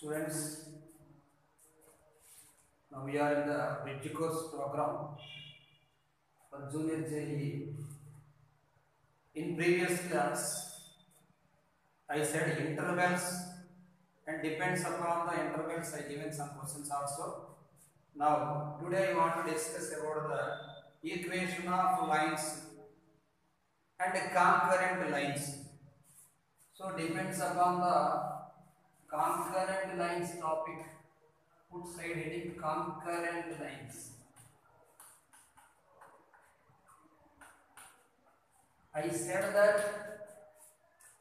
Students, now we are in the bridge course program for junior JEE. In previous class, I said intervals and depends upon the intervals I given some questions also. Now today I want to discuss about the equation of lines and concurrent lines. So depends upon the concurrent lines topic. Put side heading concurrent lines. I said that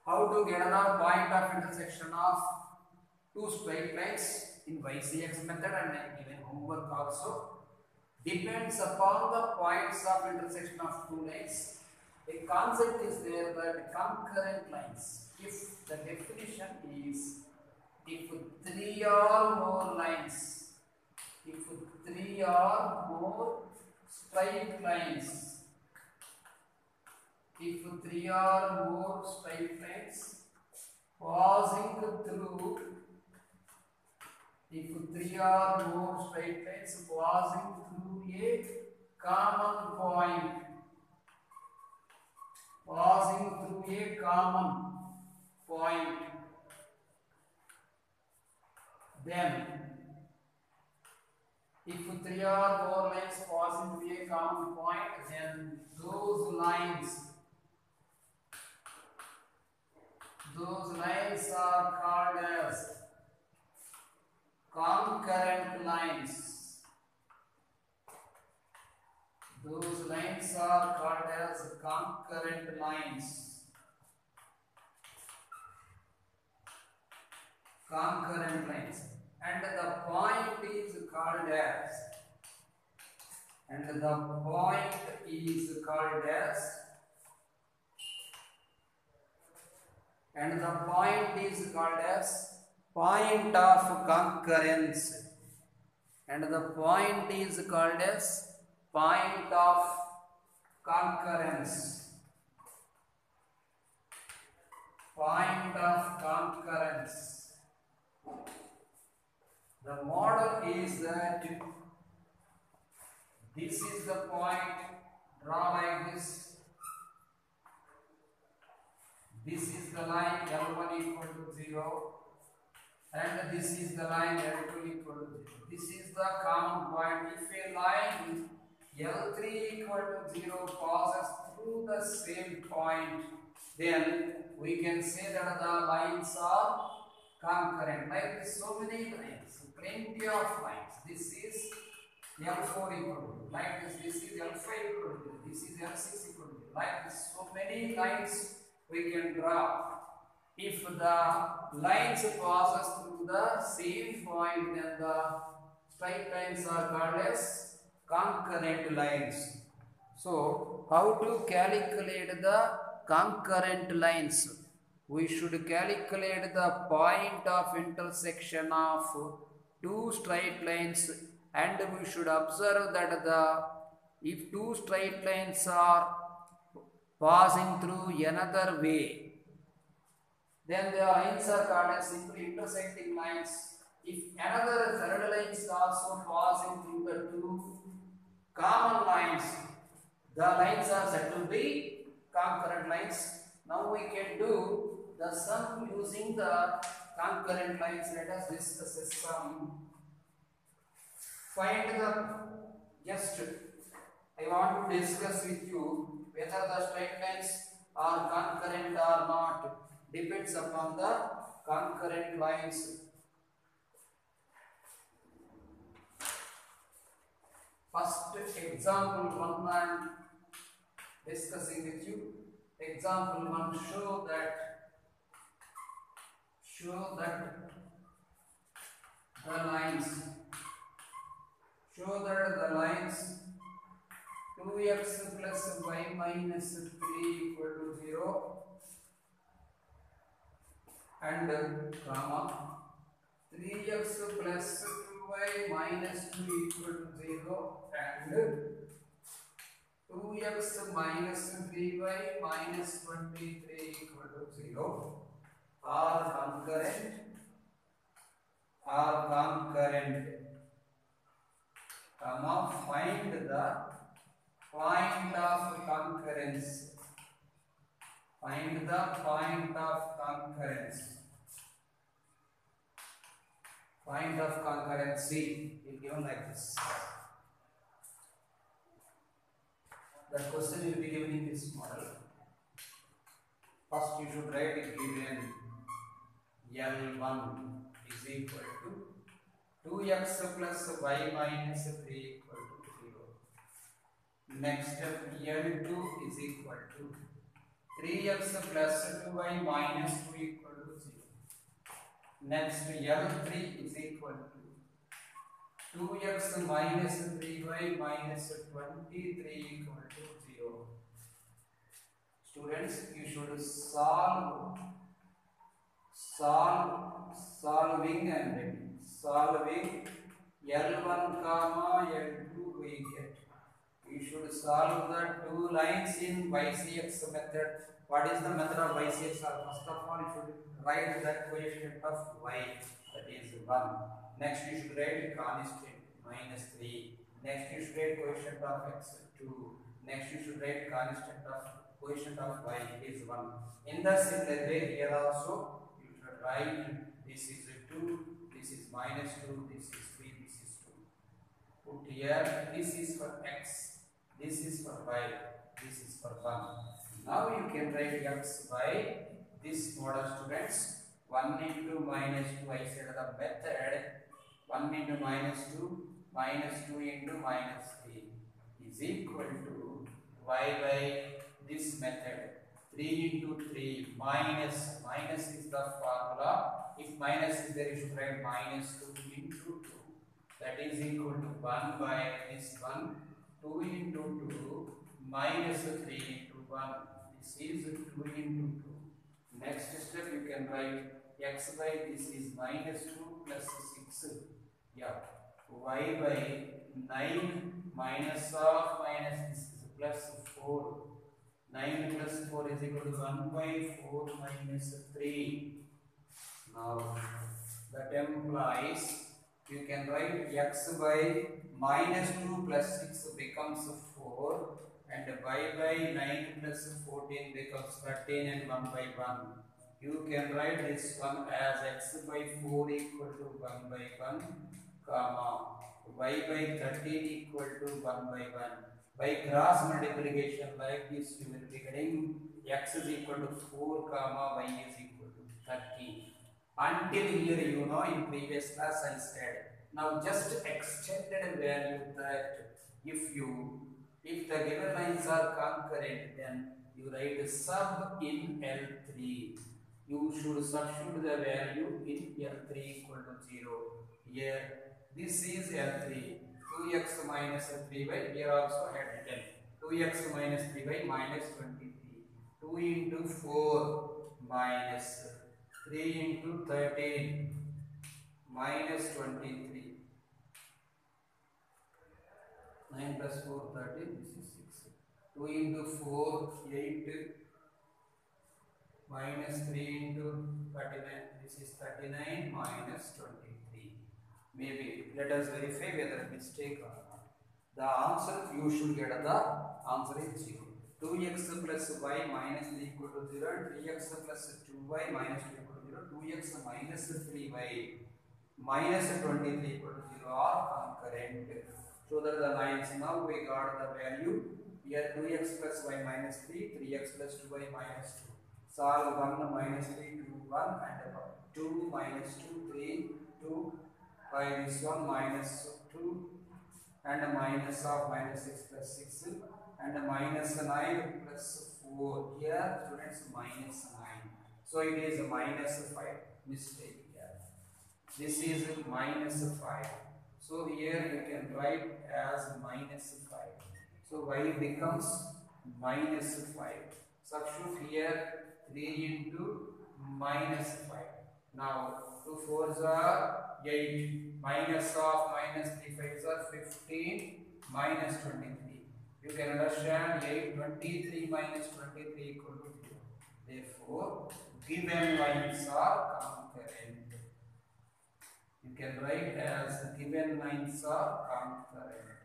how to get the point of intersection of two straight lines in YCX method, and I given homework also. Depends upon the points of intersection of two lines. A concept is there that concurrent lines. If the definition is if three or more lines, if three or more straight lines, if three or more straight lines passing through, if three or more straight lines passing through a common point, passing through a common point, then if three or more lines passing through a common point, then those lines are called as concurrent lines. Those lines are called as concurrent lines. Concurrent lines. And the point is called as, point of concurrence. And the point is called as point of concurrence. Point of concurrence. The model is that this is the point, draw like this. This is the line L1 equal to 0, and this is the line L2 equal to 0. This is the common point. If a line L3 equal to 0 passes through the same point, then we can say that the lines are concurrent. Like this, so many lines, plenty of lines. This is L4 equal to, like this is L5 equal to, this is L6 equal to, like this, so many lines we can draw. If the lines passes through the same point, then the straight lines are called as concurrent lines. So, how to calculate the concurrent lines? We should calculate the point of intersection of two straight lines, and we should observe that if two straight lines are passing through another way, then the lines are called as simply intersecting lines. If another third line is also passing through the two common lines, the lines are said to be concurrent lines. Now we can do the sum using the concurrent lines. Let us discuss the sum. Find I want to discuss with you whether the straight lines are concurrent or not. Depends upon the concurrent lines. First example 1 I am discussing with you. Example 1, show that the lines 2x plus y minus 3 equal to 0 and comma 3x plus 2y minus 2 equal to 0 and 2x minus 3y minus 23 equal to 0 are concurrent are concurrent, comma, find the point of concurrence. Find the point of concurrence. Point of concurrency is given like this. The question will be given in this model. First, you should write it given L1 is equal to 2x plus y minus 3 equal to 0. Next step, L2 is equal to 3x plus 2y minus 2 equal to 0. Next, L3 is equal to 2x minus 3y minus 23 equal to 0. Students, you should solving L1 comma L2 we get. You should solve the two lines in YCX method. What is the method of YCX? First of all, you should write the coefficient of y, that is 1. Next, you should write constant minus 3. Next, you should write coefficient of x 2. Next, you should write constant of coefficient of y is 1. In the similar way, here also you should write this is 2, this is minus 2, this is 3, this is 2. Put here, this is for x, this is for y, this is for 1. Now you can write x by this model, students. 1 into minus 2, I said the method 1 into minus 2 into minus 3 is equal to y by this method 3 into 3 minus is the formula. If minus is there, you should write minus 2 into 2, that is equal to 1 by this 1, 2 into 2 minus 3 into 1, this is 2 into 2. Next step, you can write x by this is minus 2 plus 6, yeah, y by 9 minus of minus this is plus 4, 9 plus 4 is equal to 1 by 4 minus 3. Now that implies you can write x by minus 2 plus 6 becomes 4 and y by 9 plus 14 becomes 13 and 1 by 1. You can write this one as x by 4 equal to 1 by 1, comma, y by 13 equal to 1 by 1. By cross multiplication like this, you will be getting x is equal to 4, comma, y is equal to 13. Until here, you know, in previous class I said. Now just extended value that if the given lines are concurrent, then you write sub in L3. You should substitute the value in L3 equal to 0. Here, this is L3. 2x minus 3y, here also I had written 2x minus 3y minus 23. 2 into 4 minus 3 into 13 minus 23. 9 plus 4, 13, this is 6. 2 into 4, 8 minus 3 into 39, this is 39 minus 23. Maybe let us verify whether mistake or not. The answer, you should get the answer is 0. 2x plus y minus 3 equal to 0 and 3x plus 2y minus 2 equal to 0. 2x minus 3y minus 23 equal to 0 are concurrent. So that the lines, now we got the value. Here 2x plus y minus 3, 3x plus 2y minus 2. Solve 1 minus 3, 2, 1 and 2 minus 2, 3, 2 by this one minus 2 and minus of minus 6 plus 6 and minus 9 plus 4. Here students minus 9. So it is minus 5. Mistake here. This is minus 5. So here you can write as minus 5. So y becomes minus 5. Substitute here 3 into minus 5. Now 2 4s are 8. Minus of minus 3 5s are 15 minus 23. You can understand 8 23 minus 23 equal to 0. Therefore, given lines are concurrent. You can write as given lines are concurrent.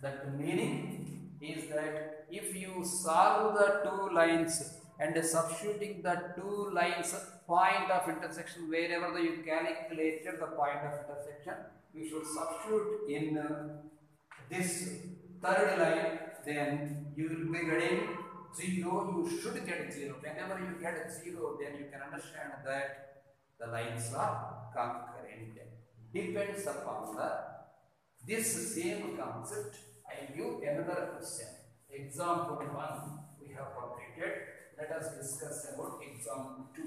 That meaning is that if you solve the two lines and substituting the two lines point of intersection wherever you calculated the point of intersection, we should substitute in this third line, then you will be getting 0. You should get 0. Whenever you get 0, then you can understand that the lines are concurrent. Depends upon this same concept. I give another question. Example 1 we have completed. Let us discuss about example 2.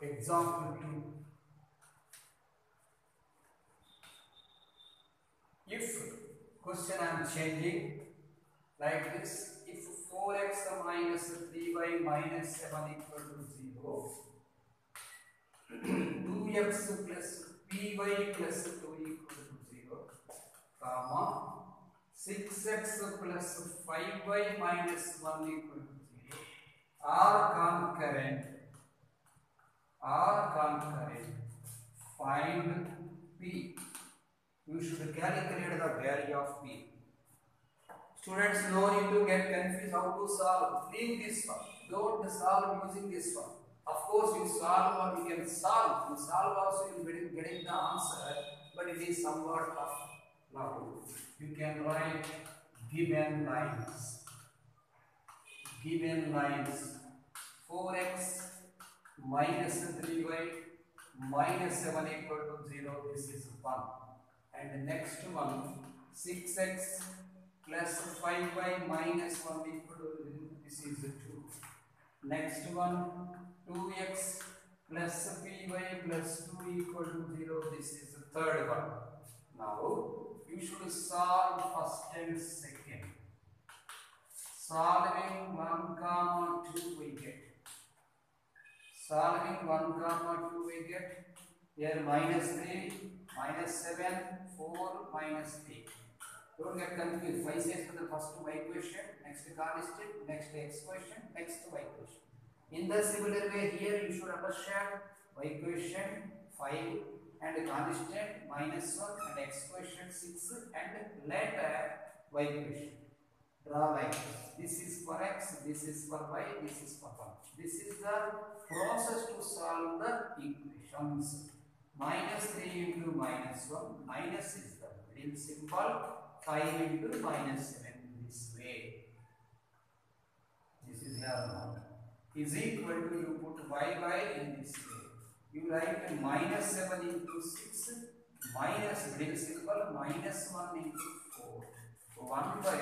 Example 2. If question I am changing like this, if 4x minus 3y minus 7 equal to 0, 2x plus py plus 2 equal to 0, comma 6x plus 5y minus 1 equal to 0 are concurrent. Find p. You should calculate the value of p. Students, no need to get confused how to solve. Leave this one. Don't solve using this one. Of course, you solve or you can solve. You solve also you will getting the answer, but it is somewhat tough. Now you can write given lines. 4x minus 3y minus 7 equal to 0. This is 1. And the next one, 6x plus 5y minus 1 equal to 0. This is 2. Next one, 2x plus py plus 2 equal to 0. This is the third one. Now you should solve first and second. Solving 1 comma 2 we get. Solving 1 comma 2 we get. Here minus 3, minus 7, 4, minus 3. Don't get confused. Y says for the first y question, next constant, next x question, next y question. In the similar way, here you should understand y question 5 and constant minus 1 and x question 6 and later y question. Draw like this is for x, this is for y, this is for 1. This is the process to solve the equations. Minus 3 into minus 1, minus is the middle symbol, 5 into minus 7 this way. This is your is equal to, you put y in this way. You write minus 7 into 6, minus middle symbol, minus 1 into 4. So 1 by,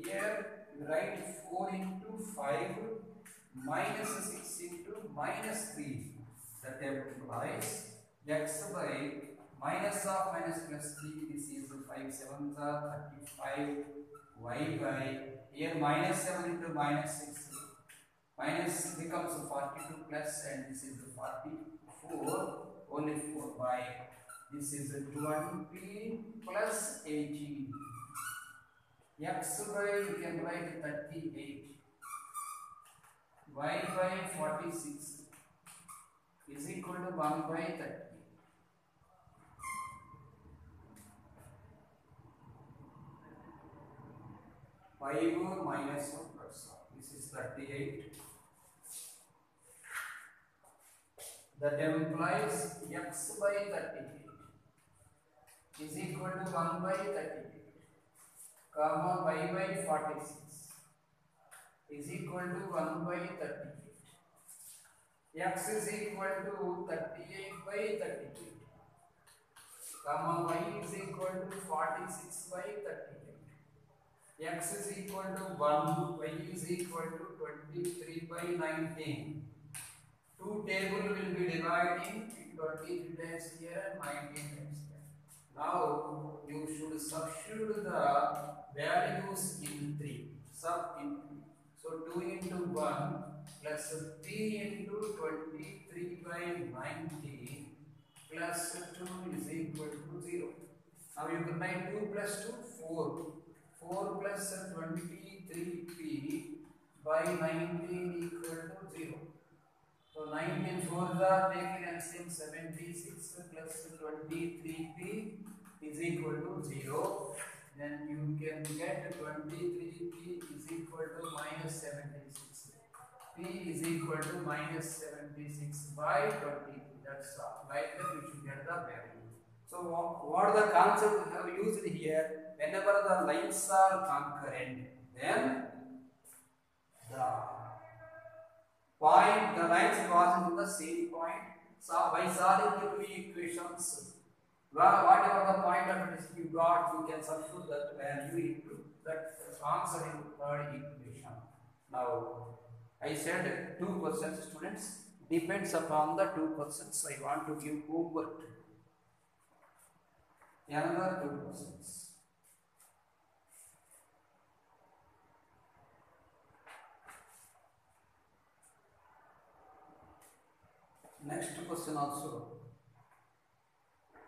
here you write 4 into 5, minus 6 into minus 3. That implies x by minus of minus plus 3, this is 5 7s are 35, y by, here minus 7 into minus 6, minus becomes 42 plus and this is 44, only 4 by, this is 20 plus 18, x by you can write 38, y by 46 is equal to 1 by 30. 5 minus 1 plus 1. This is 38. That implies x by 38 is equal to 1 by 38, comma y by 46 is equal to 1 by 38. X is equal to 38 by 38, comma y is equal to 46 by 38. X is equal to 1, y is equal to 23 by 19. Two table will be dividing 23 times here and 19 times here. Now you should substitute the values in 3. Sub in 3. So 2 into 1 plus 3 into 23 by 19 plus 2 is equal to 0. Now you can write 2 plus 2, 4. 4 plus 23p by 19 equal to 0. So 19 4s are taken LCM 76 plus 23p is equal to 0. Then you can get 23p is equal to minus 76. P is equal to minus 76 by 23. That's all. Like that we should get the value. So what the concept we have used here, whenever the lines are concurrent, then the lines crossing to the same point. So by solving the two equations, whatever the point of this you got, you can substitute that value into that answer in the third equation. Now I said 2 questions, students. Depends upon the 2 questions. I want to give homework to you. Another 2 questions. Next question also.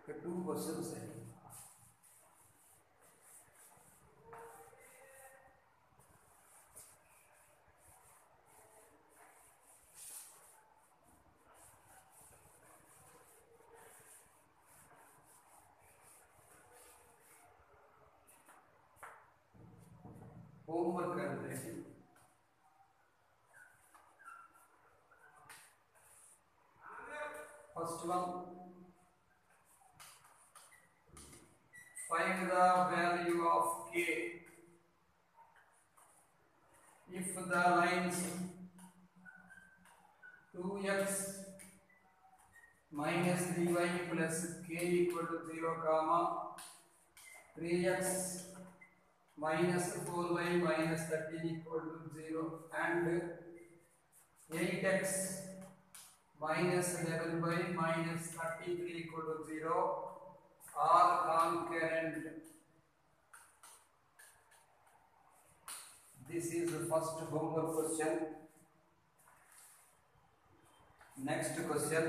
2 questions. Homework कर रहे हैं. First one, find the value of k if the lines 2x minus 3y plus k equal to 0, comma 3x minus 4y minus 13 equal to 0 and 8x minus 11y minus 33 equal to 0 are concurrent. This is the first homework question. Next question.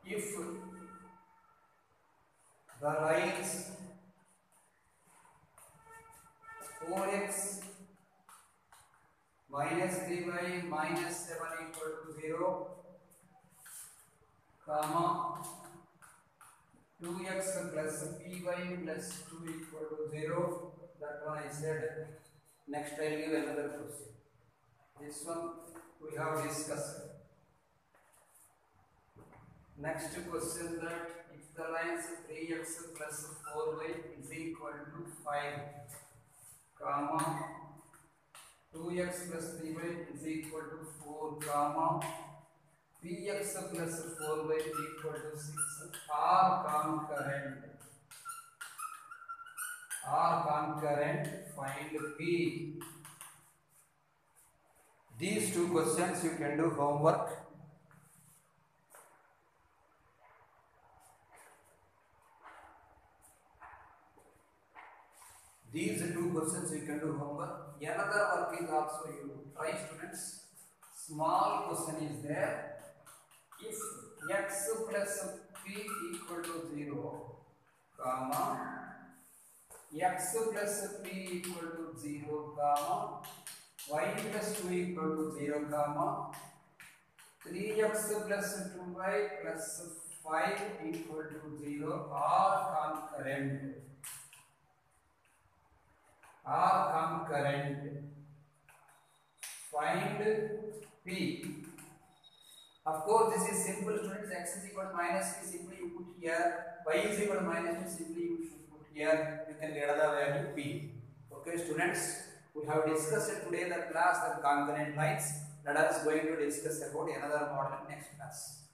If the lines 4x minus 3y minus 7 equal to 0, comma 2x plus py plus 2 equal to 0, that one I said. Next I will give another question. This one we have discussed. Next question, that if the lines 3x plus 4y is equal to 5, comma 2x plus 3y is equal to 4, comma px plus 4y is equal to 6 are concurrent. Find p. These 2 questions you can do homework. These 2 questions you can do homework. Another work is also you try, students. Small question is there. If x plus p equal to 0, comma x plus p equal to 0, comma y plus 2 equal to 0, comma 3x plus 2y plus 5 equal to 0 are concurrent. Find p. Of course, this is simple, students. X is equal to minus p, simply you put here. Y is equal to minus p, simply you should put here. You can get the value p. Okay, students. We have discussed today the class, the concurrent lines. Let us going to discuss about another model in next class.